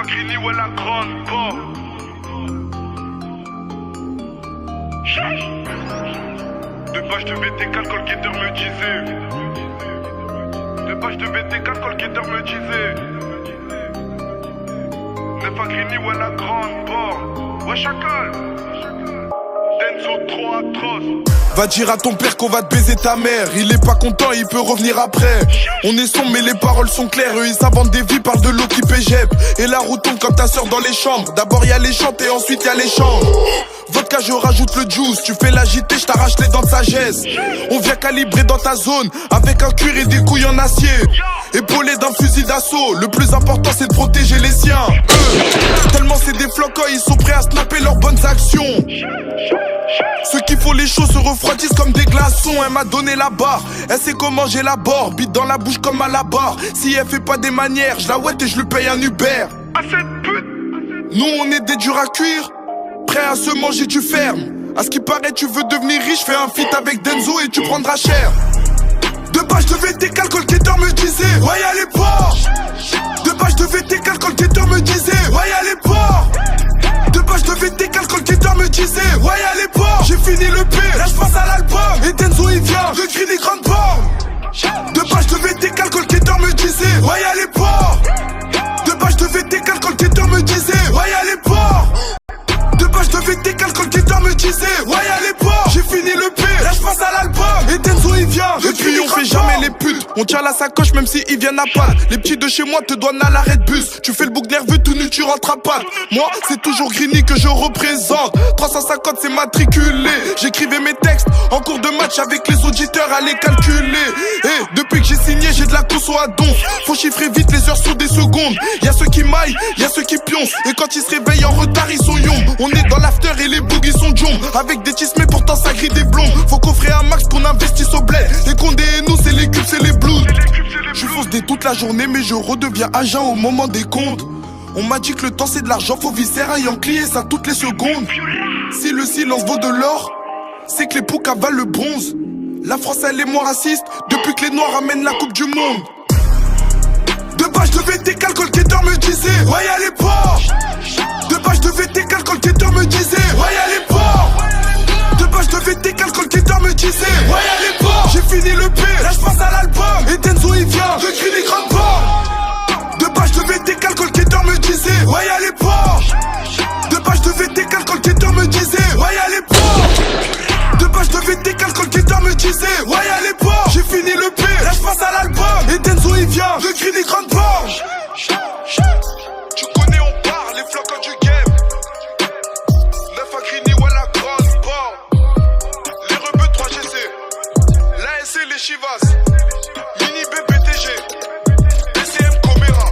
Fagrini, ouais, la grande porte. Deux pages de BT4, Colgater me disait. Deux pages de BT4, Colgater me disait. Fagrini, ouais, la grande porte. Ouais, chacal. Denzo trop atroce. Va dire à ton père qu'on va te baiser ta mère. Il est pas content, il peut revenir après. On est sombre mais les paroles sont claires. Eux ils s'inventent des vies, parlent de l'eau qui pégèbe. Et la roue tombe comme ta sœur dans les chambres. D'abord y'a les chantes et ensuite y'a les chambres. Vodka je rajoute le juice. Tu fais l'agiter, je t'arrache les dents de sagesse. On vient calibrer dans ta zone avec un cuir et des couilles en acier. Épaulé d'un fusil d'assaut. Le plus important c'est de protéger les siens. Tellement c'est des flocons, ils sont prêts à snapper leurs bonnes actions. Ceux qui font les choses se refroidissent comme des glaçons. Elle m'a donné la barre, elle sait comment j'élabore. Bite dans la bouche comme à la barre. Si elle fait pas des manières, je la ouette et je lui paye un Uber. À cette pute. Nous on est des durs à cuire, prêts à se manger du ferme. À ce qui paraît tu veux devenir riche, fais un feat avec Denzo et tu prendras cher. Deux pages de VT4, Colgater me disait ouais y'a les ports. Deux pages de VT4, Colgater me disait ouais y'a les ports. Deux pages de VT4, Colgater me disait ouais y'a les ports. J'ai fini le P, là je passe à l'album. Et Denzo il vient de crier des grandes bornes. Deux pages de VT4, Colgater me disait ouais y'a les ports. Deux pages de VT4, Colgater me disait ouais y'a les ports. Deux pages de VT4, Colgater me disait ouais y'a les ports. J'ai fini le P, là je passe à l'album. Et Denzo il vient de crier des grandes bornes. Jamais les putes, on tient la sacoche même si ils viennent à pas. Les petits de chez moi te donnent à l'arrêt de bus. Tu fais le bouc nerveux tout nu, tu rentres à pas. Moi, c'est toujours Grigny que je représente. 350 c'est matriculé. J'écrivais mes textes en cours de match avec les auditeurs à les calculer. Et depuis que j'ai signé, j'ai de la conso à donf. Faut chiffrer vite, les heures sont des secondes. Y'a ceux qui maillent, y'a ceux qui pioncent. Et quand ils se réveillent en retard, ils sont yombes. On est dans l'after et les boogies sont jaunes. Avec des tisses mais pourtant ça grille des blondes. Faut coffrer un max qu'on investisse au bled. Les condés et nous, c'est les cubes, c'est les blues. Je fonce dès toute la journée mais je redeviens agent au moment des comptes. On m'a dit que le temps c'est de l'argent, faut viscéra et enclier ça toutes les secondes. Si le silence vaut de l'or, c'est que les poux cavalent le bronze. La France elle est moins raciste depuis que les noirs amènent la coupe du monde. Deux pages de VT4, Colgater me disait ouais y'a les ports. Deux pages de VT4, Colgater me disait ouais y'a les ports. Deux pages de VT4, Colgater me disait ouais y'a les ports. J'ai fini le P, là je passe à l'album. Et Denzo il vient de crier des grandes bornes. Deux pages de VT4, Colgater me disait ouais y'a les ports. Deux pages de VT4, Colgater me disait ouais y'a les ports. Deux pages de VT4, Colgater me disait ouais y'a les ports. J'ai fini le P, là je passe à l'album. Et Denzo il vient de crier des grandes bornes. Tu connais on part, les flocons du game. Fagrini, ouais la grande porte. Les rebeux 3GC, l'ASC les Chivas, Mini BPTG, BCM Comera.